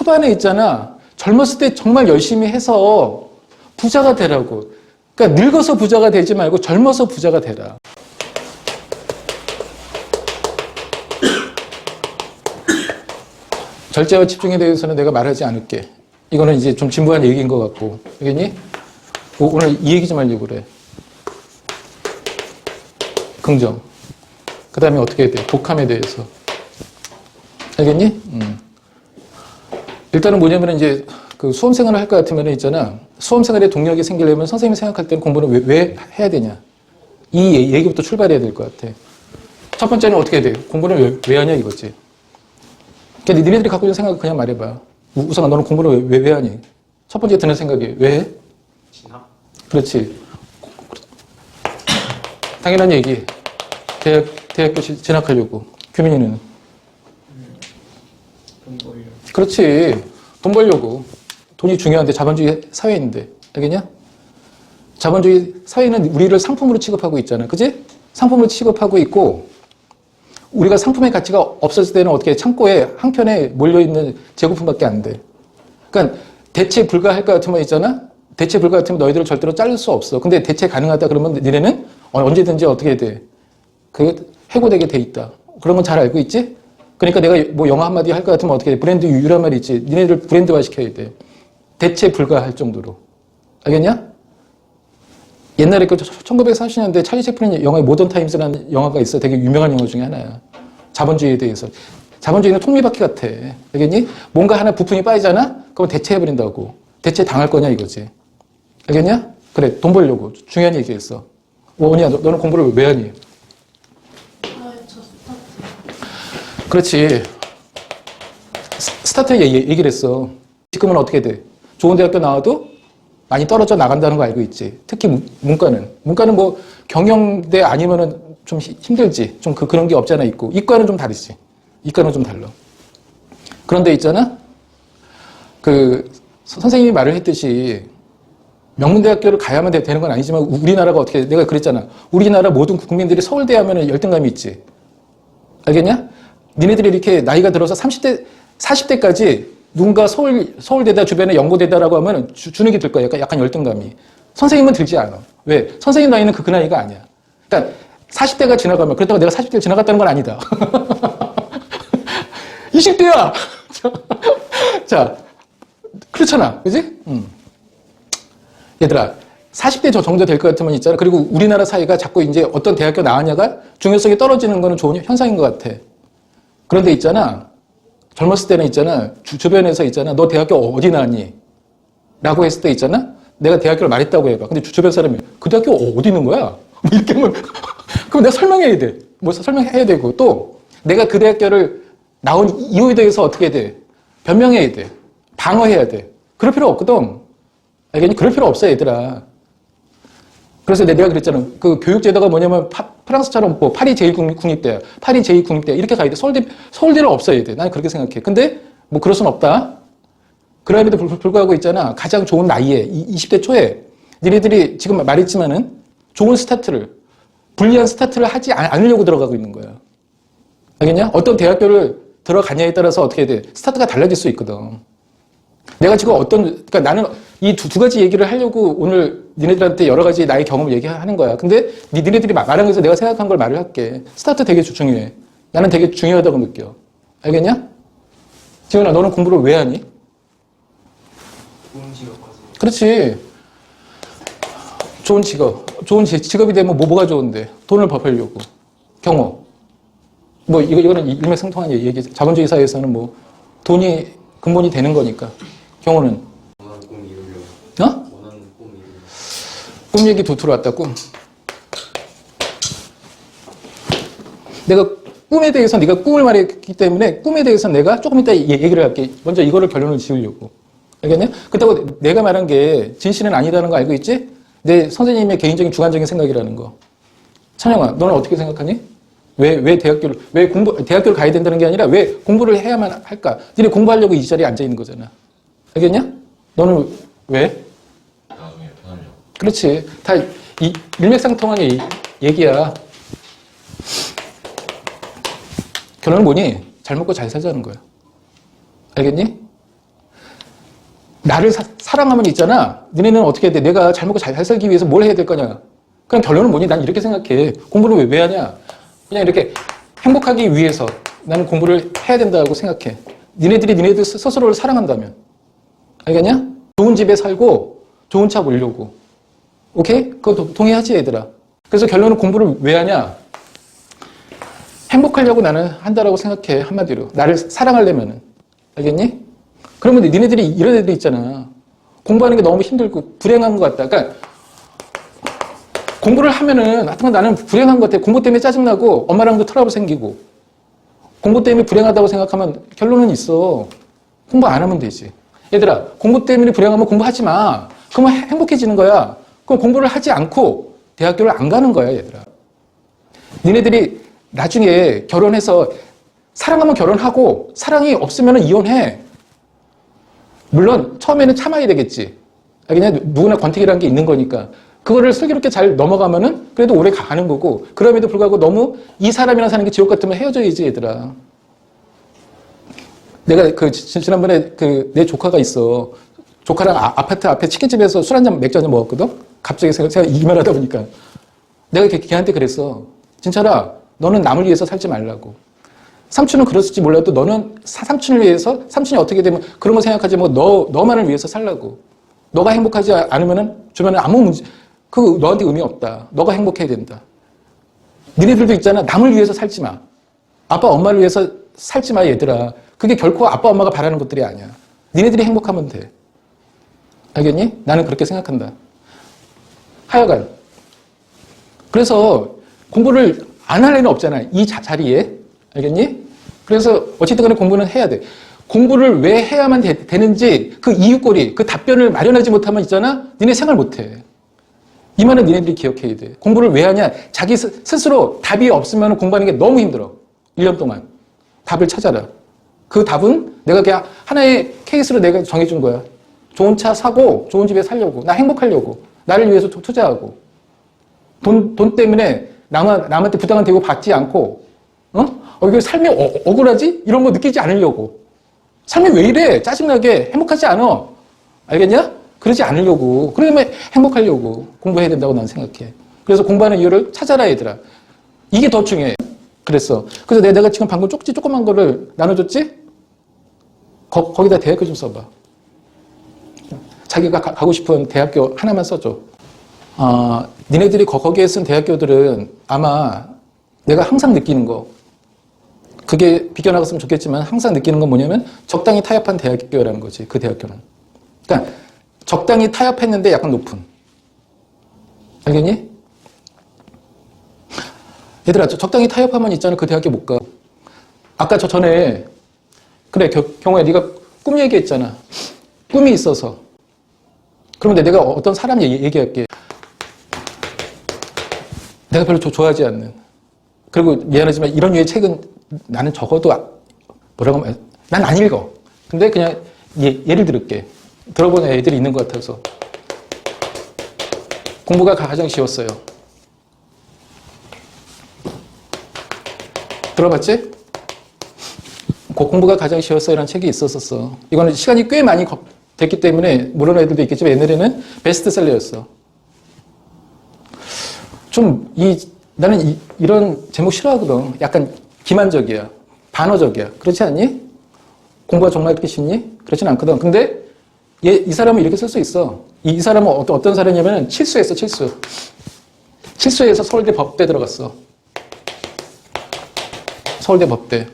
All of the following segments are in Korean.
초반에 있잖아. 젊었을 때 정말 열심히 해서 부자가 되라고. 그러니까 늙어서 부자가 되지 말고 젊어서 부자가 되라. 절제와 집중에 대해서는 내가 말하지 않을게. 이거는 이제 좀 진부한 얘기인 것 같고. 알겠니? 오늘 이 얘기 좀 하려고 그래. 긍정. 그 다음에 어떻게 해야 돼? 독함에 대해서. 알겠니? 일단은 뭐냐면 이제 그 수험생활을 할 것 같으면 있잖아. 수험생활에 동력이 생기려면 선생님이 생각할 때는 공부는 왜 해야 되냐. 이 얘기부터 출발해야 될 것 같아. 첫 번째는 어떻게 해야 돼? 공부는 왜 하냐 이거지. 그러니까 니네들이 갖고 있는 생각을 그냥 말해봐. 우성아, 너는 공부를 왜 하니? 첫 번째 드는 생각이 왜 해? 진학? 그렇지. 당연한 얘기. 대학교 진학하려고. 규민이는? 돈 벌려. 그렇지. 돈 벌려고. 돈이 중요한데 자본주의 사회인데. 알겠냐? 자본주의 사회는 우리를 상품으로 취급하고 있잖아. 그지? 상품으로 취급하고 있고 우리가 상품의 가치가 없었을 때는 어떻게 창고에 한켠에 몰려있는 재고품밖에 안 돼. 그러니까 대체 불가할 것 같으면 있잖아. 대체 불가 같으면 너희들을 절대로 자를 수 없어. 근데 대체 가능하다 그러면 니네는 언제든지 어떻게 돼? 그 해고되게 돼 있다. 그런 건 잘 알고 있지? 그러니까 내가 뭐 영어 한마디 할 것 같으면 어떻게 돼? 브랜드 유유란 말이 있지. 니네들 브랜드화 시켜야 돼. 대체 불가할 정도로. 알겠냐? 옛날에 그 1940년대 찰리 채플린 영화에 모던 타임스라는 영화가 있어. 되게 유명한 영화 중에 하나야. 자본주의에 대해서. 자본주의는 통밀바퀴 같아. 알겠니? 뭔가 하나 부품이 빠지잖아? 그럼 대체해버린다고. 대체 당할 거냐 이거지. 알겠냐? 그래, 돈 벌려고. 중요한 얘기했어. 원이야, 너는 공부를 왜 하니? 저 스타트. 그렇지. 스타트 얘기를 했어. 지금은 어떻게 돼? 좋은 대학교 나와도 많이 떨어져 나간다는 거 알고 있지. 특히 문과는. 문과는 뭐 경영대 아니면은 좀 힘들지. 좀 그런 게 없잖아 있고. 이과는 좀 다르지. 이과는 좀 달라. 그런데 있잖아. 그 선생님이 말을 했듯이 명문대학교를 가야만 되는 건 아니지만 우리나라가 어떻게 내가 그랬잖아. 우리나라 모든 국민들이 서울대 하면은 열등감이 있지. 알겠냐? 니네들이 이렇게 나이가 들어서 30대, 40대까지 누군가 서울대다 주변에 연고대다라고 하면 주눅이 들 거야. 약간 열등감이. 선생님은 들지 않아. 왜? 선생님 나이는 그 나이가 아니야. 그러니까 40대가 지나가면 그렇다고 내가 40대를 지나갔다는 건 아니다. 20대야! 자, 그렇잖아. 그지? 얘들아, 40대 저 정도 될 것 같으면 있잖아. 그리고 우리나라 사회가 자꾸 이제 어떤 대학교 나왔냐가 중요성이 떨어지는 거는 좋은 현상인 것 같아. 그런데 있잖아. 젊었을 때는 있잖아. 주변에서 있잖아. 너 대학교 어디 나왔니? 라고 했을 때 있잖아. 내가 대학교를 말했다고 해봐. 근데 주변 사람이 그 대학교 어디 있는 거야? 뭐 이렇게 하면 그럼 내가 설명해야 돼. 뭐 설명해야 되고 또 내가 그 대학교를 나온 이유에 대해서 어떻게 돼? 변명해야 돼. 방어해야 돼. 그럴 필요 없거든. 알겠니? 그럴 필요 없어 얘들아. 그래서 내가 그랬잖아. 그 교육제도가 뭐냐면 프랑스처럼 뭐 파리 제1국립대, 파리 제2국립대 이렇게 가야 돼. 서울대를 없애야 돼. 난 그렇게 생각해. 근데 뭐 그럴 순 없다. 그럼에도 불구하고 있잖아. 가장 좋은 나이에 20대 초에 니네들이 지금 말했지만은 좋은 스타트를 불리한 스타트를 하지 않으려고 들어가고 있는 거야. 알겠냐? 어떤 대학교를 들어가냐에 따라서 어떻게 돼? 스타트가 달라질 수 있거든. 내가 지금 그러니까 나는 이 두 가지 얘기를 하려고 오늘 니네들한테 여러 가지 나의 경험을 얘기하는 거야. 근데 니네들이 말한 것에서 내가 생각한 걸 말을 할게. 스타트 되게 중요해. 나는 되게 중요하다고 느껴. 알겠냐? 지훈아, 너는 공부를 왜 하니? 좋은 직업까지. 그렇지. 좋은 직업. 좋은 직업이 되면 뭐가 좋은데? 돈을 벌려고. 경호. 뭐, 이거는 일맥상통한 얘기. 자본주의 사회에서는 뭐, 돈이 근본이 되는 거니까. 경호는? 원하는 꿈 이루려고. 어? 원하는 꿈 이루려고. 꿈 얘기 두투로 왔다, 꿈. 내가 꿈에 대해서 네가 꿈을 말했기 때문에 꿈에 대해서 내가 조금 이따 얘기를 할게. 먼저 이거를 결론을 지으려고. 알겠냐? 그렇다고 내가 말한 게 진실은 아니라는 거 알고 있지? 내 선생님의 개인적인 주관적인 생각이라는 거. 찬영아, 너는 어떻게 생각하니? 왜 대학교를 가야 된다는 게 아니라 왜 공부를 해야만 할까? 니네 공부하려고 이 자리에 앉아 있는 거잖아. 알겠냐? 너는 왜? 나중에 편하려고. 그렇지. 다 일맥상통한 얘기야. 결론은 뭐니? 잘 먹고 잘 살자는 거야. 알겠니? 나를 사랑하면 있잖아. 너네는 어떻게 해야 돼? 내가 잘 먹고 잘 살기 위해서 뭘 해야 될 거냐? 그럼 결론은 뭐니? 난 이렇게 생각해. 공부를 왜 하냐? 그냥 이렇게 행복하기 위해서 나는 공부를 해야 된다고 생각해. 니네들 스스로를 사랑한다면. 알겠냐? 좋은 집에 살고 좋은 차 몰려고. 오케이? 그거 동의하지, 얘들아? 그래서 결론은 공부를 왜 하냐? 행복하려고 나는 한다라고 생각해, 한마디로. 나를 사랑하려면은. 알겠니? 그러면 니네들이 이런 애들이 있잖아. 공부하는 게 너무 힘들고 불행한 것 같다. 그러니까 공부를 하면은 하여튼 나는 불행한 것 같아. 공부 때문에 짜증나고 엄마랑도 트러블 생기고 공부 때문에 불행하다고 생각하면 결론은 있어. 공부 안 하면 되지. 얘들아, 공부 때문에 불행하면 공부하지 마. 그러면 행복해지는 거야. 그럼 공부를 하지 않고 대학교를 안 가는 거야, 얘들아. 니네들이 나중에 결혼해서 사랑하면 결혼하고 사랑이 없으면 이혼해. 물론 처음에는 참아야 되겠지. 그냥 누구나 권태기라는 게 있는 거니까. 그거를 슬기롭게 잘 넘어가면은 그래도 오래 가는 거고, 그럼에도 불구하고 너무 이 사람이랑 사는 게 지옥 같으면 헤어져야지, 얘들아. 내가 지난번에 내 조카가 있어. 조카랑 아파트 앞에 치킨집에서 술 한잔, 맥주 한잔 먹었거든? 갑자기 제가 이 말 하다 보니까. 내가 걔한테 그랬어. 진짜라, 너는 남을 위해서 살지 말라고. 삼촌은 그랬을지 몰라도 너는 삼촌을 위해서, 삼촌이 어떻게 되면 그런 거 생각하지 말고 너만을 위해서 살라고. 너가 행복하지 않으면은 주변에 아무 문제, 너한테 의미 없다. 너가 행복해야 된다. 니네들도 있잖아. 남을 위해서 살지 마. 아빠, 엄마를 위해서 살지 마, 얘들아. 그게 결코 아빠, 엄마가 바라는 것들이 아니야. 니네들이 행복하면 돼. 알겠니? 나는 그렇게 생각한다. 하여간. 그래서 공부를 안 할 애는 없잖아. 이 자리에. 알겠니? 그래서 어쨌든 간에 공부는 해야 돼. 공부를 왜 해야만 되는지 그 이유꼬리, 그 답변을 마련하지 못하면 있잖아. 니네 생활 못해. 이 말은 니네들이 기억해야 돼. 공부를 왜 하냐? 자기 스스로 답이 없으면 공부하는 게 너무 힘들어. 1년 동안. 답을 찾아라. 그 답은 내가 그냥 하나의 케이스로 내가 정해준 거야. 좋은 차 사고 좋은 집에 살려고. 나 행복하려고. 나를 위해서 투자하고. 돈 때문에 남한테 부당한 대우 받지 않고, 이거 삶이 억울하지? 이런 거 느끼지 않으려고. 삶이 왜 이래? 짜증나게 행복하지 않아. 알겠냐? 그러지 않으려고. 그러면 행복하려고 공부해야 된다고 난 생각해. 그래서 공부하는 이유를 찾아라, 얘들아. 이게 더 중요해. 그래서 내가 지금 방금 쪽지 조그만 거를 나눠줬지? 거기다 대학교 좀 써봐. 자기가 가고 싶은 대학교 하나만 써줘. 니네들이 거기에 쓴 대학교들은 아마 내가 항상 느끼는 거, 그게 비껴나갔으면 좋겠지만 항상 느끼는 건 뭐냐면 적당히 타협한 대학교라는 거지, 그 대학교는. 그러니까 적당히 타협했는데 약간 높은. 알겠니? 얘들아, 적당히 타협하면 있잖아. 그 대학교 못 가. 아까 전에 그래, 경호야, 네가 꿈 얘기했잖아. 꿈이 있어서. 그러면 내가 어떤 사람 얘기할게. 내가 별로 좋아하지 않는. 그리고 미안하지만 이런 류의 책은 나는 적어도 뭐라고 하면 난 안 읽어. 근데 그냥 예를 들을게. 들어본 애들이 있는 것 같아서. 공부가 가장 쉬웠어요. 들어봤지? 공부가 가장 쉬웠어요 라는 책이 있었었어. 이거는 시간이 꽤 많이 됐기 때문에 모르는 애들도 있겠지만 옛날에는 베스트셀러였어. 나는 이런 제목 싫어하거든. 약간 기만적이야. 반어적이야. 그렇지 않니? 공부가 정말 그렇게 쉽니? 그렇진 않거든. 근데 이 사람은 이렇게 쓸 수 있어. 이 사람은 어떤 사람이냐면 칠수했어, 칠수. 칠수해서 서울대 법대 들어갔어. 서울대 법대.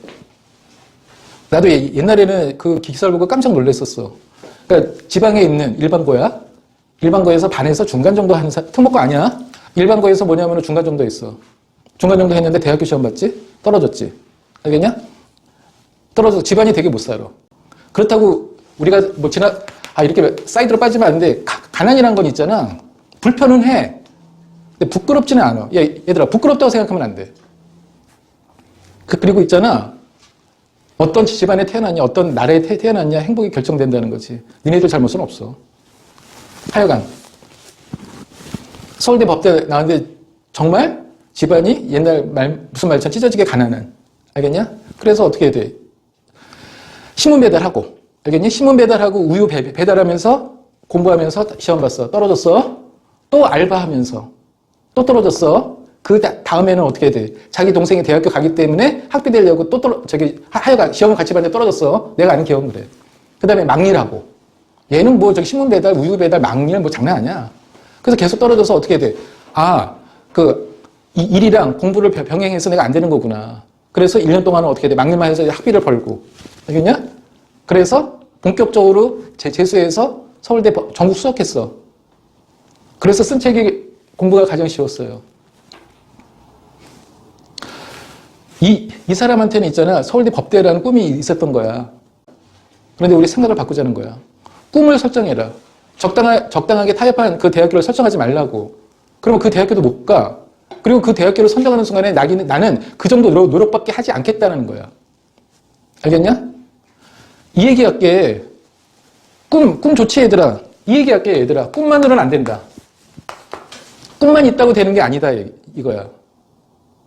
나도 옛날에는 그 기사를 보고 깜짝 놀랐었어. 그러니까 지방에 있는 일반고야. 일반고에서 반에서 중간 정도 하는 특목고 아니야. 일반고에서 뭐냐면 중간 정도 있어. 중간 정도 했는데 대학교 시험 봤지? 떨어졌지. 알겠냐? 떨어져서 집안이 되게 못 살아. 그렇다고 우리가 이렇게 사이드로 빠지면 안 돼. 가난이란 건 있잖아. 불편은 해. 근데 부끄럽지는 않아. 얘들아, 부끄럽다고 생각하면 안 돼. 그리고 있잖아. 어떤 집안에 태어났냐, 어떤 나라에 태어났냐, 행복이 결정된다는 거지. 니네들 잘못은 없어. 하여간. 서울대 법대 나왔는데 정말 집안이 옛날 무슨 말처럼 찢어지게 가난한. 알겠냐? 그래서 어떻게 해야 돼? 신문 배달하고, 알겠니? 신문 배달하고 우유 배달하면서 공부하면서 시험 봤어. 떨어졌어. 또 알바하면서 또 떨어졌어. 그 다음에는 어떻게 돼? 자기 동생이 대학교 가기 때문에 학비 되려고 또 하여간 시험을 같이 봤는데 떨어졌어. 내가 아는 기억은 그래. 그 다음에 막일하고. 얘는 뭐 저기 신문 배달, 우유 배달, 막일 뭐 장난 아니야. 그래서 계속 떨어져서 어떻게 돼? 이 일이랑 공부를 병행해서 내가 안 되는 거구나. 그래서 1년 동안은 어떻게 돼? 막일만 해서 학비를 벌고. 알겠냐? 그래서 본격적으로 재수해서 서울대 전국 수석했어. 그래서 쓴 책이 공부가 가장 쉬웠어요. 이 사람한테는 있잖아. 서울대 법대라는 꿈이 있었던 거야. 그런데 우리 생각을 바꾸자는 거야. 꿈을 설정해라. 적당하게 타협한 그 대학교를 설정하지 말라고. 그러면 그 대학교도 못 가. 그리고 그 대학교를 선정하는 순간에 나는 그 정도 노력밖에 하지 않겠다는 거야. 알겠냐? 이 얘기할게. 꿈 좋지 얘들아. 이 얘기할게 얘들아. 꿈만으로는 안 된다. 꿈만 있다고 되는 게 아니다 이거야.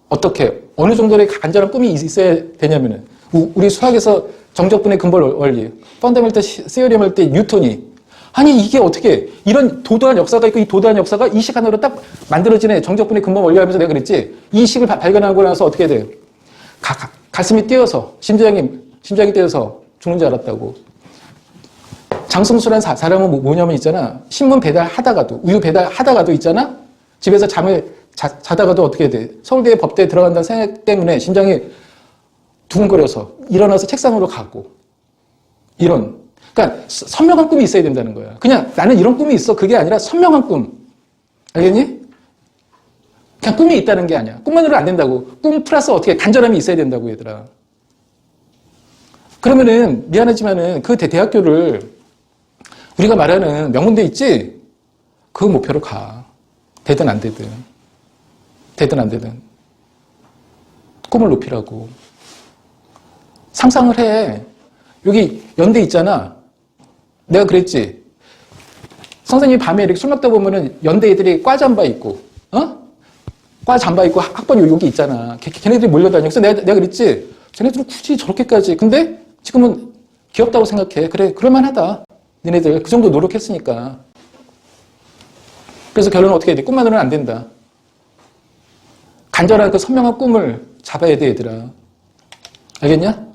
어떻게? 어느 정도의 간절한 꿈이 있어야 되냐면은 우리 수학에서 정적분의 근본 원리, 펀더멘털 시어리엄 할 때 뉴턴이 아니 이게 어떻게 이런 도도한 역사가 있고 이 도도한 역사가 이 시간으로 딱 만들어지네. 정적분의 근본 원리 하면서 내가 그랬지. 이 식을 발견하고 나서 어떻게 돼? 가슴이 뛰어서 심장이 뛰어서 죽는 줄 알았다고. 장승수라는 사람은 뭐냐면 있잖아. 신문 배달하다가도 우유 배달하다가도 있잖아. 집에서 잠을 자다가도 어떻게 돼? 서울대 법대에 들어간다는 생각 때문에 심장이 두근거려서 일어나서 책상으로 가고 이런. 그러니까 선명한 꿈이 있어야 된다는 거야. 그냥 나는 이런 꿈이 있어. 그게 아니라 선명한 꿈. 알겠니? 그냥 꿈이 있다는 게 아니야. 꿈만으로 안 된다고. 꿈 플러스 어떻게 간절함이 있어야 된다고 얘들아. 그러면은 미안하지만은 그 대학교를 우리가 말하는 명문대 있지? 그 목표로 가. 되든 안 되든. 되든 안 되든. 꿈을 높이라고. 상상을 해. 여기 연대 있잖아. 내가 그랬지. 선생님이 밤에 이렇게 술 먹다 보면은 연대 애들이 과 잠바 입고, 과 잠바 입고 학번 여기 있잖아. 걔네들이 몰려다녀. 그래서 내가 그랬지. 쟤네들은 굳이 저렇게까지. 근데 지금은 귀엽다고 생각해. 그래, 그럴만하다. 니네들 그 정도 노력했으니까. 그래서 결론은 어떻게 해야 돼? 꿈만으로는 안 된다. 간절한 그 선명한 꿈을 잡아야 돼, 얘들아. 알겠냐?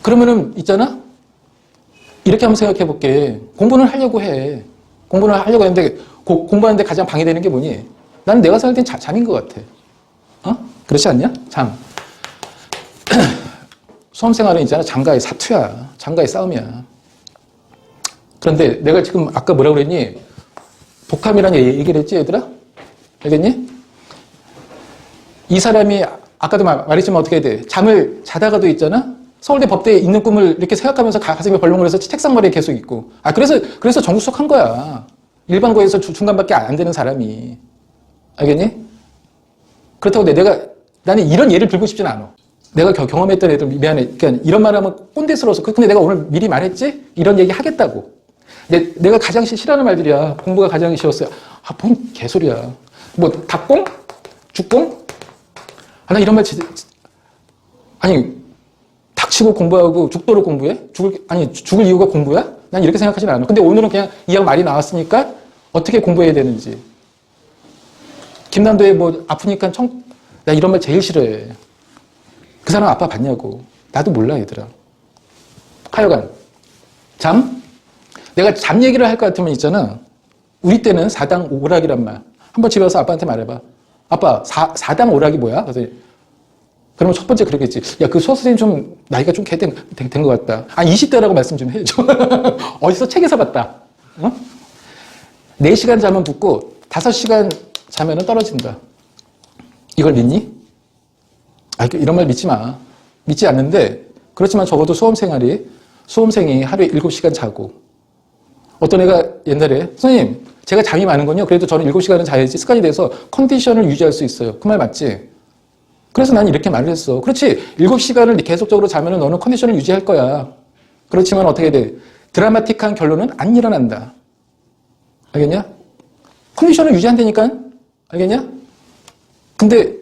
그러면은 있잖아? 이렇게 한번 생각해 볼게. 공부는 하려고 해. 공부는 하려고 했는데 공부하는데 가장 방해되는 게 뭐니? 나는 내가 살 땐 잠인 것 같아. 그렇지 않냐? 잠. 수험생활은 있잖아. 장가의 사투야. 장가의 싸움이야. 그런데 내가 지금 아까 뭐라고 그랬니? 독함이라는 얘기를 했지, 얘들아? 알겠니? 이 사람이 아까도 말했지만 어떻게 해야 돼? 잠을 자다가도 있잖아? 서울대 법대에 있는 꿈을 이렇게 생각하면서 가슴이 벌렁거려서 책상머리에 계속 있고. 그래서 전국 수석한 거야. 일반고에서 중간밖에 안 되는 사람이. 알겠니? 그렇다고 나는 이런 예를 들고 싶진 않아. 내가 경험했던 애들 미안해. 그러니까 이런 말 하면 꼰대스러워서. 근데 내가 오늘 미리 말했지? 이런 얘기 하겠다고. 내가 가장 싫어하는 말들이야. 공부가 가장 쉬웠어요. 뭔 개소리야. 뭐 닭공? 죽공? 나 이런 말 아니 닥치고 공부하고 죽도록 공부해? 죽을 이유가 공부야? 난 이렇게 생각하진 않아. 근데 오늘은 그냥 이왕 말이 나왔으니까 어떻게 공부해야 되는지. 김남도에 뭐 아프니까 나 이런 말 제일 싫어해. 그 사람 아빠 봤냐고. 나도 몰라 얘들아. 하여간 잠? 내가 잠 얘기를 할 것 같으면 있잖아. 우리 때는 사당 오락이란 말. 한번 집에 와서 아빠한테 말해봐. 아빠, 사당 오락이 뭐야? 그러면 첫 번째 그러겠지. 야, 그 수학 선생님 좀 나이가 좀 된 것 같다. 20대라고 말씀 좀 해줘. 어디서 책에서 봤다. 4시간 자면 붙고 5시간 자면은 떨어진다. 이걸 믿니? 이런 말 믿지 마. 믿지 않는데, 그렇지만 적어도 수험생이 하루에 7시간 자고, 어떤 애가 옛날에, 선생님, 제가 잠이 많은 건요, 그래도 저는 7시간은 자야지 습관이 돼서 컨디션을 유지할 수 있어요. 그 말 맞지? 그래서 난 이렇게 말을 했어. 그렇지. 7시간을 계속적으로 자면 너는 컨디션을 유지할 거야. 그렇지만 어떻게 돼? 드라마틱한 결론은 안 일어난다. 알겠냐? 컨디션을 유지한다니까? 알겠냐? 근데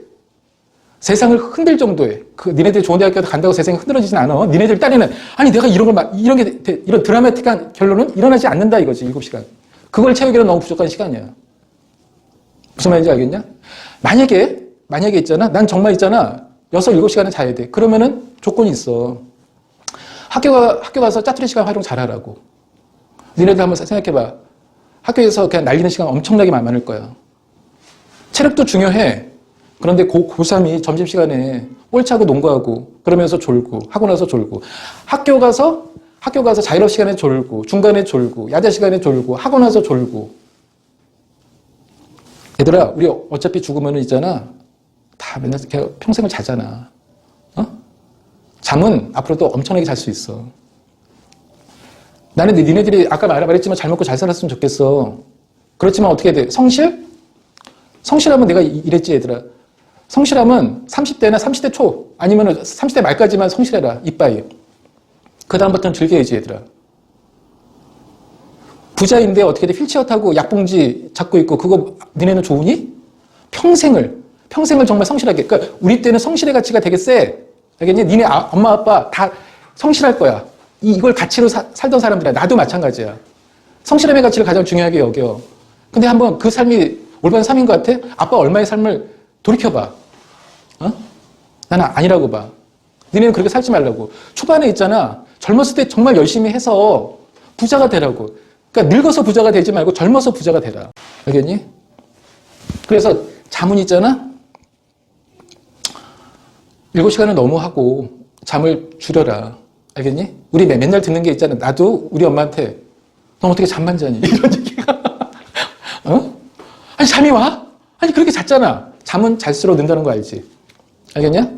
세상을 흔들 정도의 니네들이 좋은 대학교 간다고 세상이 흔들어지진 않아. 니네들 딴에는 아니 내가 이런 드라마틱한 결론은 일어나지 않는다 이거지. 7시간. 그걸 채우기는 너무 부족한 시간이야. 무슨 말인지 알겠냐? 만약에 있잖아. 난 정말 있잖아. 6, 7시간은 자야 돼. 그러면은 조건이 있어. 학교 가서 짜투리 시간 활용 잘하라고. 니네들 한번 생각해봐. 학교에서 그냥 날리는 시간 엄청나게 많을 거야. 체력도 중요해. 그런데 고3이 점심시간에 볼 차고 농구하고 그러면서 졸고 하고 나서 졸고 학교 가서 자율학 시간에 졸고 중간에 졸고 야자 시간에 졸고 하고 나서 졸고 얘들아 우리 어차피 죽으면 있잖아 다 맨날 평생을 자잖아. 잠은 앞으로도 엄청나게 잘 수 있어. 나는 니네들이 아까 말했지만 잘 먹고 잘 살았으면 좋겠어. 그렇지만 어떻게 돼? 성실하면 내가 이랬지 얘들아. 성실하면 30대나 30대 초 아니면 30대 말까지만 성실해라. 이빠이. 그 다음부터는 즐겨야지 얘들아. 부자인데 어떻게 돼? 휠체어 타고 약봉지 잡고 있고 그거 니네는 좋으니? 평생을 정말 성실하게. 그러니까 우리 때는 성실의 가치가 되게 세. 알겠니? 니네 엄마 아빠 다 성실할 거야. 이걸 가치로 살던 사람들이야. 나도 마찬가지야. 성실함의 가치를 가장 중요하게 여겨. 근데 한번 그 삶이 올바른 삶인 것 같아? 아빠 얼마의 삶을 돌이켜봐. 나는 아니라고 봐. 니네는 그렇게 살지 말라고. 초반에 있잖아. 젊었을 때 정말 열심히 해서 부자가 되라고. 그러니까 늙어서 부자가 되지 말고 젊어서 부자가 되라. 알겠니? 그래서 잠은 있잖아. 7시간을 너무 하고 잠을 줄여라. 알겠니? 우리 맨날 듣는 게 있잖아. 나도 우리 엄마한테 너 어떻게 잠만 자니? 이런 얘기가. 아니 잠이 와? 아니 그렇게 잤잖아. 잠은 잘수록 는다는 거 알지? 알겠냐?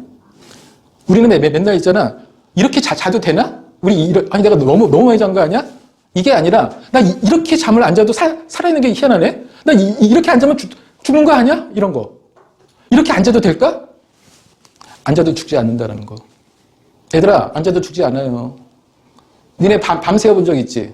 우리는 맨날 있잖아. 이렇게 자도 되나? 아니 내가 너무 많이 잔 거 아니야? 이게 아니라 나 이렇게 잠을 안 자도 살아있는 게 희한하네? 나 이렇게 안 자면 죽는 거 아니야? 이런 거. 이렇게 안 자도 될까? 안 자도 죽지 않는다는 거. 얘들아 안 자도 죽지 않아요. 니네 밤새 본 적 있지?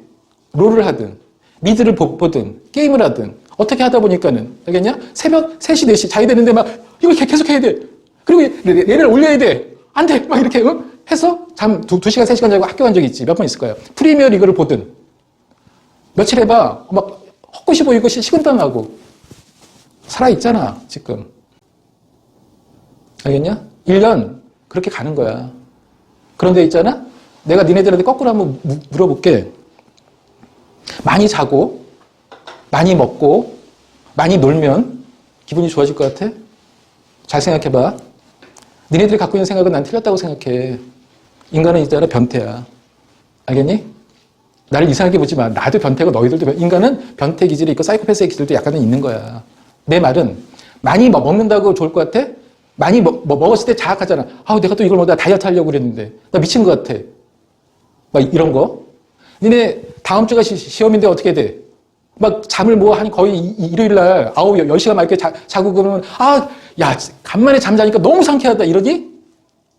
롤을 하든 미드를 보든 게임을 하든 어떻게 하다 보니까는 알겠냐? 새벽 3시 4시 자야 되는데 막 이거 계속 해야 돼. 그리고 얘를 올려야 돼. 안 돼. 막 이렇게 해서 잠 2시간 3시간 자고 학교 간 적이 있지. 몇 번 있을 거예요. 프리미어 리그를 보든 며칠 해봐. 막 헛것이 보이고 식은땀 나고 살아있잖아 지금. 알겠냐? 1년 그렇게 가는 거야. 그런데 있잖아? 내가 니네들한테 거꾸로 한번 물어볼게. 많이 자고 많이 먹고 많이 놀면 기분이 좋아질 것 같아? 잘 생각해봐. 니네들이 갖고 있는 생각은 난 틀렸다고 생각해. 인간은 있잖아 변태야. 알겠니? 나를 이상하게 보지 마. 나도 변태고 너희들도 인간은 변태 기질이 있고 사이코패스의 기질도 약간은 있는 거야. 내 말은 많이 먹는다고 좋을 것 같아? 많이 먹었을 때 자학하잖아. 내가 또 이걸 먹다 다이어트 하려고 그랬는데 나 미친 것 같아. 막 이런 거. 니네 다음 주가 시험인데 어떻게 돼? 막 잠을 한 거의 일요일 날 10시간 맑게 자고 그러면 야 간만에 잠자니까 너무 상쾌하다 이러니?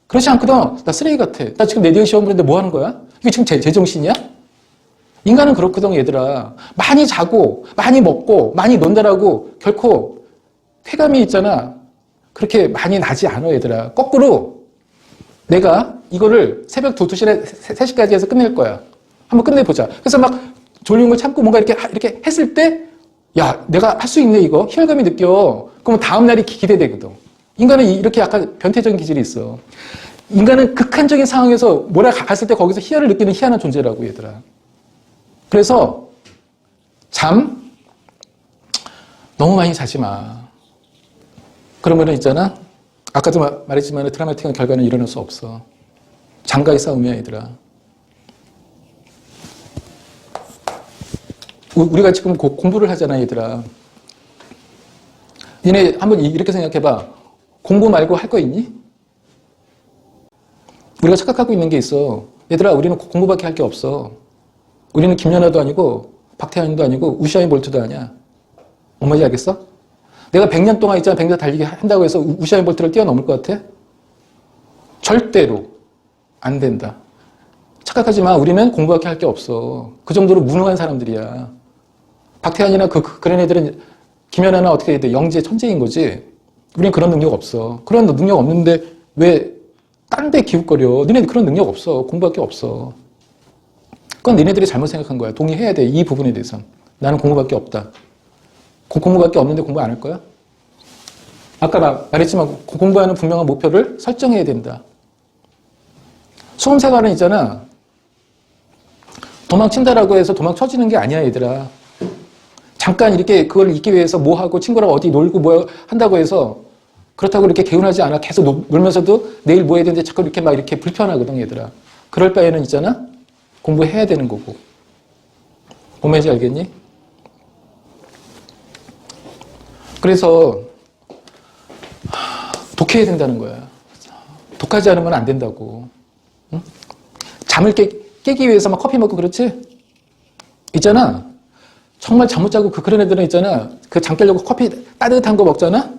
그렇지 않거든. 나 쓰레기 같아. 나 지금 내년 시험 보는데 뭐 하는 거야? 이게 지금 제정신이야? 인간은 그렇거든 얘들아. 많이 자고 많이 먹고 많이 논다라고 결코 쾌감이 있잖아. 그렇게 많이 나지 않아 얘들아. 거꾸로 내가 이거를 새벽 2시에 3시까지 해서 끝낼 거야. 한번 끝내보자. 그래서 막 졸린 걸 참고 뭔가 이렇게 했을 때, 야, 내가 할 수 있네, 이거. 희열감이 느껴. 그러면 다음날이 기대되거든. 인간은 이렇게 약간 변태적인 기질이 있어. 인간은 극한적인 상황에서 갔을 때 거기서 희열을 느끼는 희한한 존재라고, 얘들아. 그래서, 잠, 너무 많이 자지 마. 그러면은 있잖아. 아까도 말했지만 드라마틱한 결과는 일어날 수 없어. 잠과의 싸움이야, 얘들아. 우리가 지금 공부를 하잖아, 얘들아. 니네 한번 이렇게 생각해봐. 공부 말고 할 거 있니? 우리가 착각하고 있는 게 있어. 얘들아, 우리는 공부밖에 할 게 없어. 우리는 김연아도 아니고 박태환도 아니고 우샤인 볼트도 아니야. 뭔 말인지 알겠어? 내가 100년 동안 있잖아. 100m 달리기 한다고 해서 우샤인 볼트를 뛰어넘을 것 같아? 절대로 안 된다. 착각하지 마. 우리는 공부밖에 할 게 없어. 그 정도로 무능한 사람들이야. 박태환이나 그런 애들은 김연아는 어떻게 해야 돼? 영재 천재인 거지. 우리는 그런 능력 없어. 그런 능력 없는데 왜 딴 데 기웃거려. 너네는 그런 능력 없어. 공부할 게 없어. 그건 너네들이 잘못 생각한 거야. 동의해야 돼. 이 부분에 대해서. 나는 공부할 게 없다. 공부할 게 없는데 공부 안 할 거야? 아까 말했지만 공부하는 분명한 목표를 설정해야 된다. 수험 생활은 있잖아. 도망친다라고 해서 도망쳐지는 게 아니야, 얘들아. 잠깐 이렇게 그걸 잊기 위해서 뭐 하고 친구랑 어디 놀고 뭐 한다고 해서 그렇다고 이렇게 개운하지 않아. 계속 놀면서도 내일 뭐 해야 되는데 자꾸 이렇게 막 이렇게 불편하거든, 얘들아. 그럴 바에는 있잖아. 공부해야 되는 거고. 뭔 말인지 알겠니? 그래서 독해야 된다는 거야. 독하지 않으면 안 된다고. 응? 잠을 깨기 위해서 막 커피 먹고 그렇지? 있잖아. 정말 잠 못 자고 그런 애들은 있잖아. 그 잠 깨려고 커피 따뜻한 거 먹잖아?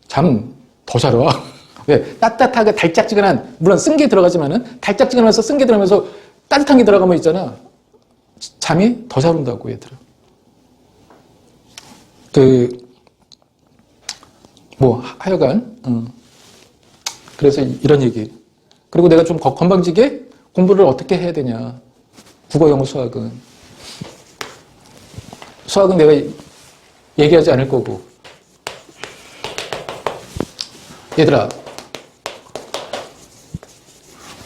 잠 더 잘 와. 왜? 따뜻하게 달짝지근한, 물론 쓴 게 들어가지만은 달짝지근하면서 쓴 게 들어가면서 따뜻한 게 들어가면 있잖아. 잠이 더 잘 온다고, 얘들아. 하여간, 그래서 이런 얘기. 그리고 내가 좀 건방지게 공부를 어떻게 해야 되냐. 국어, 영어, 수학은. 수학은 내가 얘기하지 않을 거고. 얘들아,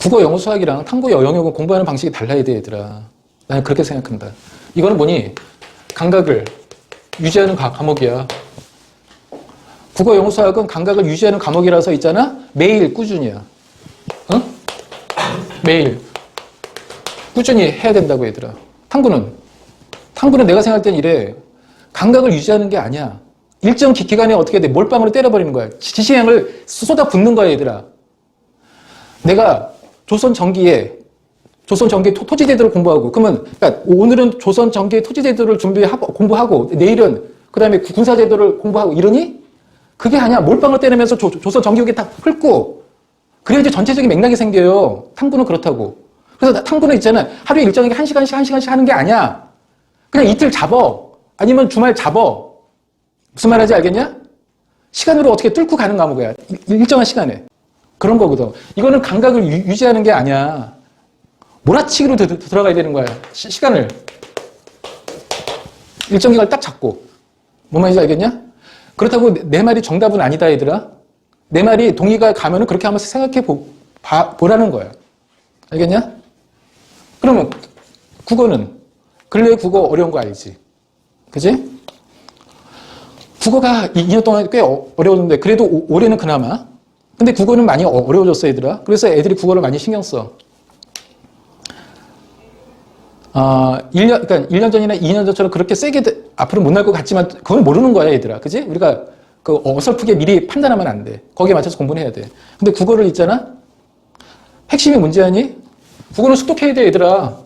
국어, 영어, 수학이랑 탐구, 영역은 공부하는 방식이 달라야 돼, 얘들아. 나는 그렇게 생각한다. 이거는 뭐니? 감각을 유지하는 과목이야. 국어, 영어, 수학은 감각을 유지하는 과목이라서 있잖아? 매일 꾸준히야. 응? 매일. 꾸준히 해야 된다고, 얘들아. 탐구는 내가 생각할 땐 이래. 감각을 유지하는 게 아니야. 일정 기간에 어떻게 돼? 몰빵으로 때려버리는 거야. 지식량을 쏟아 붓는 거야, 얘들아. 내가 조선 전기에 토지제도를 공부하고, 그러면, 그러니까 오늘은 조선 전기의 토지제도를 공부하고, 내일은 그 다음에 군사제도를 공부하고, 이러니? 그게 아니야. 몰빵을 때리면서 조선 전기국에 딱 훑고, 그래야지 전체적인 맥락이 생겨요. 탐구는 그렇다고. 그래서 탐구는 있잖아. 하루에 일정하게 1시간씩 하는 게 아니야. 그냥 이틀 잡어. 아니면 주말 잡어. 무슨 말인지 알겠냐? 시간으로 어떻게 뚫고 가는 과목이야. 일정한 시간에. 그런 거거든. 이거는 감각을 유지하는 게 아니야. 몰아치기로 들어가야 되는 거야. 시간을. 일정 기간을 딱 잡고. 뭔 말인지 알겠냐? 그렇다고 내 말이 정답은 아니다, 얘들아. 내 말이 동의가 가면은 그렇게 한번 생각해 보라는 거야. 알겠냐? 그러면 국어는 근래 국어 어려운 거 알지? 그지? 국어가 2년 동안 꽤 어려웠는데 그래도 올해는 그나마. 근데 국어는 많이 어려워졌어, 얘들아. 그래서 애들이 국어를 많이 신경 써. 1년, 그러니까 1년 전이나 2년 전처럼 그렇게 세게 앞으로 못 날 것 같지만 그건 모르는 거야, 얘들아. 그지? 우리가 그 어설프게 미리 판단하면 안 돼. 거기에 맞춰서 공부는 해야 돼. 근데 국어를 있잖아? 핵심이 뭔지 아니? 국어는 숙독해야 돼, 얘들아.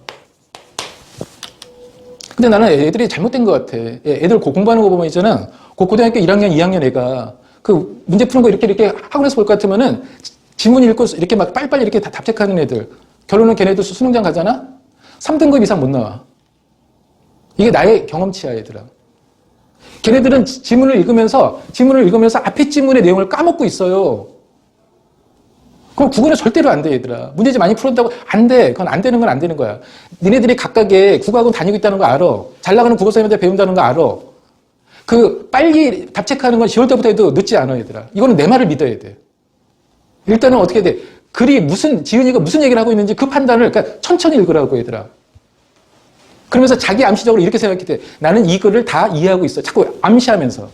근데 나는 애들이 잘못된 것 같아. 애들 공부하는 거 보면 있잖아. 고등학교 1학년, 2학년 애가 그 문제 푸는 거 이렇게 학원에서 볼 것 같으면은 지문 읽고 이렇게 막 빨리빨리 이렇게 다 답책하는 애들. 결론은 걔네들 수능장 가잖아? 3등급 이상 못 나와. 이게 나의 경험치야, 얘들아. 걔네들은 지문을 읽으면서 앞에 지문의 내용을 까먹고 있어요. 그럼 국어는 절대로 안 돼, 얘들아. 문제집 많이 풀었다고 안 돼. 그건 안 되는 건 안 되는 거야. 니네들이 각각의 국어학원 다니고 있다는 거 알아. 잘 나가는 국어선생님한테 배운다는 거 알아. 그 빨리 답책하는 건 10월 때부터 해도 늦지 않아, 얘들아. 이거는 내 말을 믿어야 돼. 일단은 어떻게 돼? 글이 지은이가 무슨 얘기를 하고 있는지 그 판단을 그러니까 천천히 읽으라고, 얘들아. 그러면서 자기 암시적으로 이렇게 생각해 돼. 나는 이 글을 다 이해하고 있어. 자꾸 암시하면서.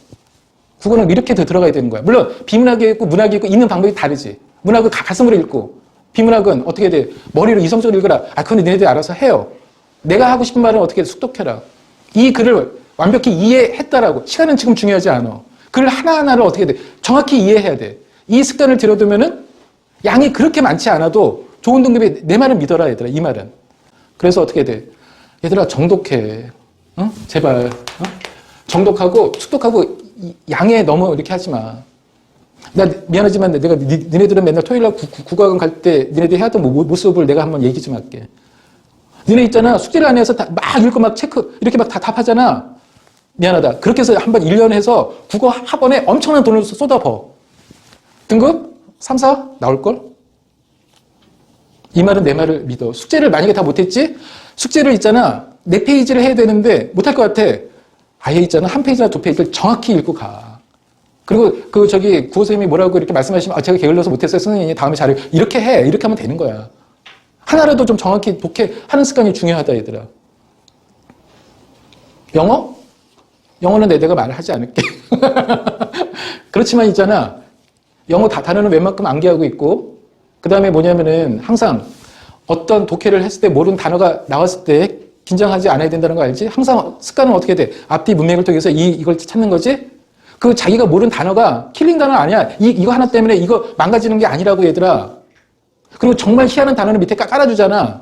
국어는 이렇게 더 들어가야 되는 거야. 물론 비문학이 있고 문학이 있고 읽는 방법이 다르지. 문학은 가슴으로 읽고 비문학은 어떻게 돼? 머리로 이성적으로 읽어라. 그건 니네들이 알아서 해요. 내가 하고 싶은 말은 어떻게 숙독해라. 이 글을 완벽히 이해했다라고. 시간은 지금 중요하지 않아. 글 하나하나를 어떻게 돼? 정확히 이해해야 돼. 이 습관을 들여두면은 양이 그렇게 많지 않아도 좋은 등급이 내 말은 믿어라, 얘들아. 이 말은. 그래서 어떻게 돼? 얘들아, 정독해. 응? 제발. 응? 정독하고 숙독하고 양에 너무 이렇게 하지 마. 나 미안하지만 내가 니네들은 맨날 토요일날 국어학원 갈 때 니네들이 해왔던 모습을 내가 한번 얘기 좀 할게. 니네 있잖아. 숙제를 안 해서 막 읽고 막 체크 이렇게 막 다 답하잖아. 미안하다. 그렇게 해서 한번 1년 해서 국어 학원에 엄청난 돈을 쏟아부어. 등급 3, 4 나올걸? 이 말은 내 말을 믿어. 숙제를 만약에 다 못했지? 숙제를 있잖아. 4페이지를 해야 되는데 못할 것 같아. 아예 있잖아. 1페이지나 2페이지를 정확히 읽고 가. 그리고 국어 선생님이 뭐라고 이렇게 말씀하시면 제가 게을러서 못했어요. 선생님이 다음에 잘해. 이렇게 해. 이렇게 하면 되는 거야. 하나라도 좀 정확히 독해하는 습관이 중요하다 얘들아. 영어? 영어는 내가 말을 하지 않을게. 그렇지만 있잖아. 영어 단어는 웬만큼 암기하고 있고 그 다음에 뭐냐면은 항상 어떤 독해를 했을 때 모르는 단어가 나왔을 때 긴장하지 않아야 된다는 거 알지? 항상 습관은 어떻게 돼? 앞뒤 문맥을 통해서 이걸 찾는 거지? 그 자기가 모르는 단어가 킬링 단어 아니야. 이거 하나 때문에 이거 망가지는 게 아니라고 얘들아. 그리고 정말 희한한 단어는 밑에 깔아주잖아.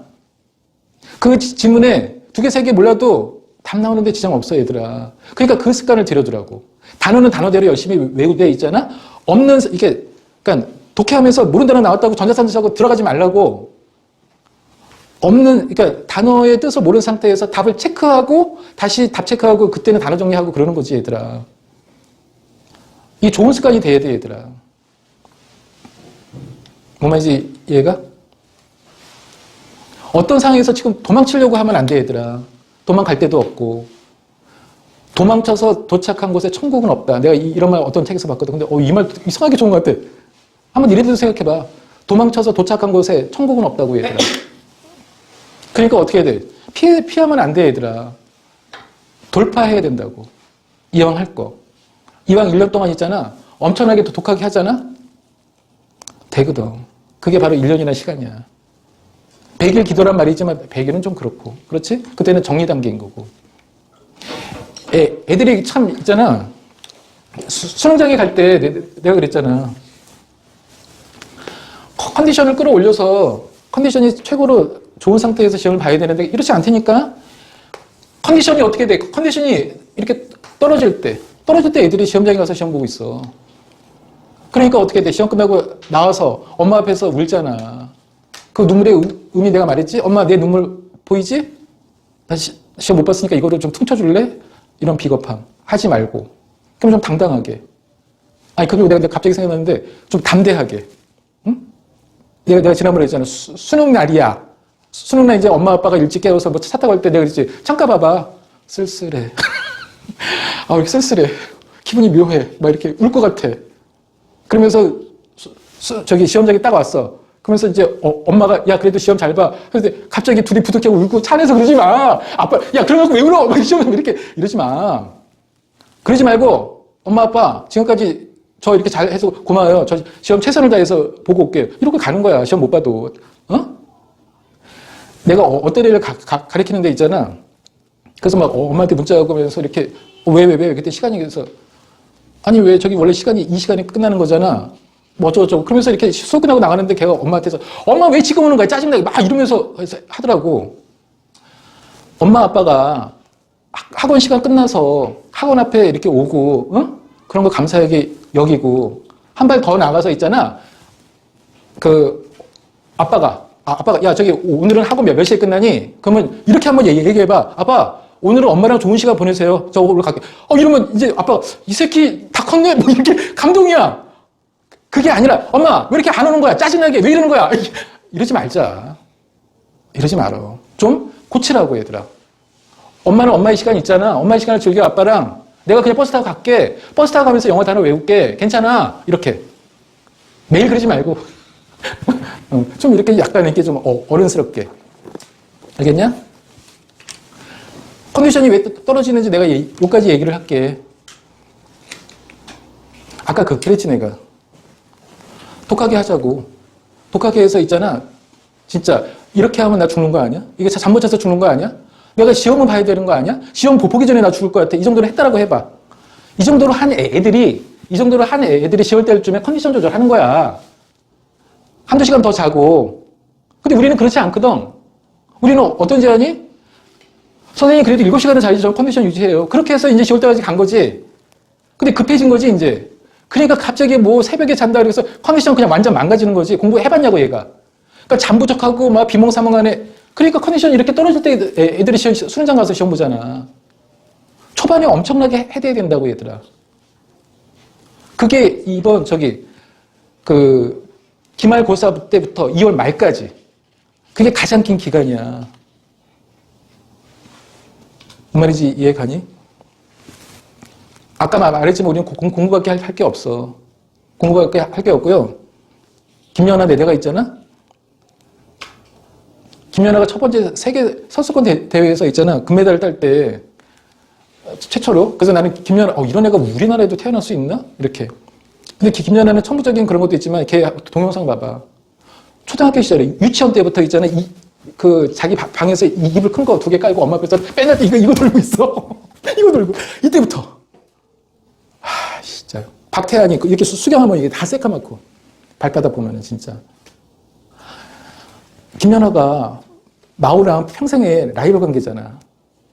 그 지문에 2개, 3개 몰라도 답 나오는데 지장 없어 얘들아. 그러니까 그 습관을 들여두라고. 단어는 단어대로 열심히 외우돼 있잖아. 그러니까 독해하면서 모르는 단어 나왔다고 전자산수하고 들어가지 말라고. 그러니까 단어의 뜻을 모르는 상태에서 답을 체크하고 다시 답 체크하고 그때는 단어 정리하고 그러는 거지 얘들아. 이 좋은 습관이 돼야 돼 얘들아. 뭔 말인지 이해가? 어떤 상황에서 지금 도망치려고 하면 안 돼 얘들아. 도망갈 데도 없고 도망쳐서 도착한 곳에 천국은 없다. 내가 이런 말 어떤 책에서 봤거든. 근데 이 말 이상하게 좋은 것 같아. 한번 이래도 생각해봐. 도망쳐서 도착한 곳에 천국은 없다고 얘들아. 그러니까 어떻게 해야 돼? 피하면 안 돼 얘들아. 돌파해야 된다고. 이왕 할 거. 이왕 1년 동안 있잖아. 엄청나게 독하게 하잖아. 되거든. 그게 바로 1년이나 시간이야. 100일 기도란 말이지만 100일은 좀 그렇고. 그렇지? 그때는 정리 단계인 거고. 애들이 참 있잖아. 수능장에 갈 때 내가 그랬잖아. 컨디션을 끌어올려서 컨디션이 최고로 좋은 상태에서 시험을 봐야 되는데 이렇지 않다니까. 컨디션이 어떻게 돼? 컨디션이 이렇게 떨어질 때 애들이 시험장에 가서 시험 보고 있어. 그러니까 어떻게 돼? 시험 끝나고 나와서 엄마 앞에서 울잖아. 그 눈물의 의미 내가 말했지? 엄마 내 눈물 보이지? 나 시험 못 봤으니까 이거를 좀 퉁쳐줄래? 이런 비겁함 하지 말고 그럼 좀 당당하게. 그리고 내가 갑자기 생각났는데 좀 담대하게. 응? 내가 지난번에 했잖아. 수능 날이야. 수능 날 이제 엄마 아빠가 일찍 깨워서 뭐 차 타고 갈 때 내가 그랬지. 잠깐 봐봐. 쓸쓸해. 왜 이렇게 쓸쓸해. 기분이 묘해. 막 이렇게 울 것 같아. 그러면서 시험장에 딱 왔어. 그러면서 이제 엄마가 야 그래도 시험 잘 봐. 그런데 갑자기 둘이 부득이하고 울고 차 안에서 그러지 마. 아빠 야 그러면 왜 울어? 막 시험 이렇게 이러지 마. 그러지 말고 엄마 아빠 지금까지 저 이렇게 잘해서 고마워요. 저 시험 최선을 다해서 보고 올게요. 이러고 가는 거야. 시험 못 봐도. 내가 어떤 애를 가르치는 데 있잖아. 그래서 막 엄마한테 문자하고 그러면서 이렇게 왜 그때 시간이 그래서 아니 왜 저기 원래 시간이 이 시간에 끝나는 거잖아. 뭐 어쩌고 그러면서 이렇게 수업 끝나고 나가는데 걔가 엄마한테서 엄마 왜 지금 오는 거야 짜증나게 막 이러면서 하더라고. 엄마 아빠가 학원 시간 끝나서 학원 앞에 이렇게 오고 그런 거 감사하게 여기고 한 발 더 나가서 있잖아. 아빠가 야 저기 오늘은 학원 몇 시에 끝나니? 그러면 이렇게 한번 얘기해봐. 아빠 오늘은 엄마랑 좋은 시간 보내세요. 저 오늘 갈게. 이러면 이제 아빠가 이 새끼 다 컸네 뭐 이렇게 감동이야. 그게 아니라 엄마 왜 이렇게 안 오는 거야? 짜증나게 왜 이러는 거야? 이러지 말자. 이러지 말어. 좀 고치라고 얘들아. 엄마는 엄마의 시간 있잖아. 엄마의 시간을 즐겨 아빠랑 내가 그냥 버스 타고 갈게. 버스 타고 가면서 영어 단어 외울게. 괜찮아. 이렇게. 매일 그러지 말고 좀 이렇게 약간 이렇게 좀 어른스럽게. 알겠냐? 컨디션이 왜 떨어지는지 내가 여기까지 얘기를 할게. 아까 그랬지 내가. 독하게 하자고. 독하게 해서 있잖아. 진짜 이렇게 하면 나 죽는 거 아니야? 이게 잠 못 자서 죽는 거 아니야? 내가 시험을 봐야 되는 거 아니야? 시험 보기 전에 나 죽을 것 같아. 이 정도로 했다라고 해봐. 이 정도로 한 애들이 시험 때쯤에 컨디션 조절하는 거야. 한두 시간 더 자고. 근데 우리는 그렇지 않거든. 우리는 어떤 제안이? 선생님 그래도 7시간은 자야지 저 컨디션 유지해요. 그렇게 해서 이제 10월 때까지 간 거지. 근데 급해진 거지 이제. 그러니까 갑자기 뭐 새벽에 잔다 그래서 컨디션 그냥 완전 망가지는 거지. 공부해봤냐고 얘가. 그러니까 잠 부족하고 막 비몽사몽하네. 그러니까 컨디션이 이렇게 떨어질 때 애들이 수능장 가서 시험 보잖아. 초반에 엄청나게 해대야 된다고 얘들아. 그게 이번 기말고사 때부터 2월 말까지 그게 가장 긴 기간이야. 무슨 말인지 이해가니? 아까 말했지만 우리는 공부밖에 할 게 없어. 공부밖에 할 게 없고요. 김연아 내대가 있잖아? 김연아가 첫 번째 세계 선수권 대회에서 있잖아. 금메달을 딸 때 최초로. 그래서 나는 김연아, 이런 애가 우리나라에도 태어날 수 있나? 이렇게. 근데 김연아는 천부적인 그런 것도 있지만 걔 동영상 봐봐. 초등학교 시절에 유치원 때부터 있잖아. 자기 방에서 이불 큰 거 2개 깔고 엄마 앞에서 맨날 이거 돌고 있어. 이거 돌고. 이때부터. 진짜. 박태환이 이렇게 수경하면 이게 다 새까맣고. 발바닥 보면은 진짜. 김연아가 마오랑 평생의 라이벌 관계잖아.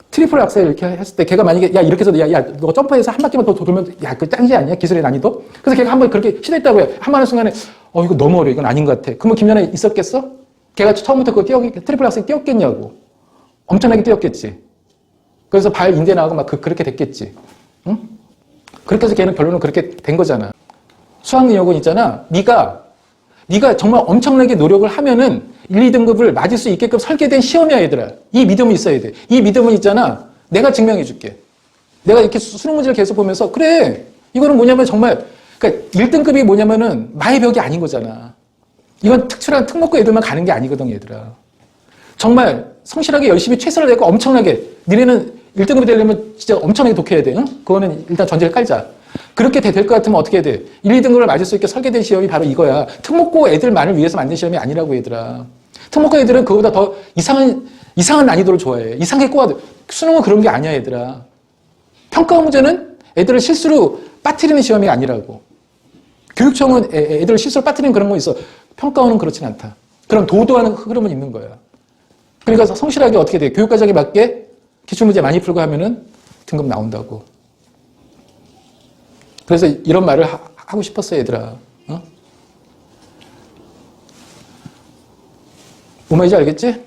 트리플 악셀 이렇게 했을 때 걔가 만약에 야 이렇게 해서 야 너 점프해서 한 바퀴만 더 돌면 야 그 짱이지 않냐? 기술의 난이도? 그래서 걔가 한번 그렇게 시도했다고 해. 한 번 하는 순간에 이거 너무 어려워. 이건 아닌 것 같아. 그러면 김연아 있었겠어? 걔가 처음부터 트리플 악셀 뛰었겠냐고. 엄청나게 뛰었겠지. 그래서 발 인대 나가고 막 그렇게 됐겠지. 응? 그렇게 해서 걔는 결론은 그렇게 된 거잖아. 수학여고는 있잖아. 네가 정말 엄청나게 노력을 하면은 1, 2등급을 맞을 수 있게끔 설계된 시험이야, 얘들아. 이 믿음이 있어야 돼. 이 믿음은 있잖아. 내가 증명해 줄게. 내가 이렇게 수능 문제를 계속 보면서 그래. 이거는 뭐냐면 정말 그러니까 1등급이 뭐냐면은 마의 벽이 아닌 거잖아. 이건 특출한 특목고 애들만 가는 게 아니거든, 얘들아. 정말 성실하게 열심히 최선을 내고 엄청나게 니네는 1등급이 되려면 진짜 엄청나게 독해야 돼. 응? 그거는 일단 전제를 깔자. 그렇게 될 것 같으면 어떻게 해야 돼? 1, 2등급을 맞을 수 있게 설계된 시험이 바로 이거야. 특목고 애들만을 위해서 만든 시험이 아니라고, 얘들아. 특목고 애들은 그거보다 더 이상한 난이도를 좋아해. 이상하게 꼬아들. 수능은 그런 게 아니야, 얘들아. 평가 문제는 애들을 실수로 빠뜨리는 시험이 아니라고. 교육청은 애들을 실수로 빠뜨리는 그런 거 있어. 평가원은 그렇진 않다. 그럼 도도하는 흐름은 있는 거야. 그러니까 성실하게 어떻게 돼? 교육과정에 맞게 기출문제 많이 풀고 하면은 등급 나온다고. 그래서 이런 말을 하고 싶었어, 얘들아. 어? 뭔 말인지 알겠지?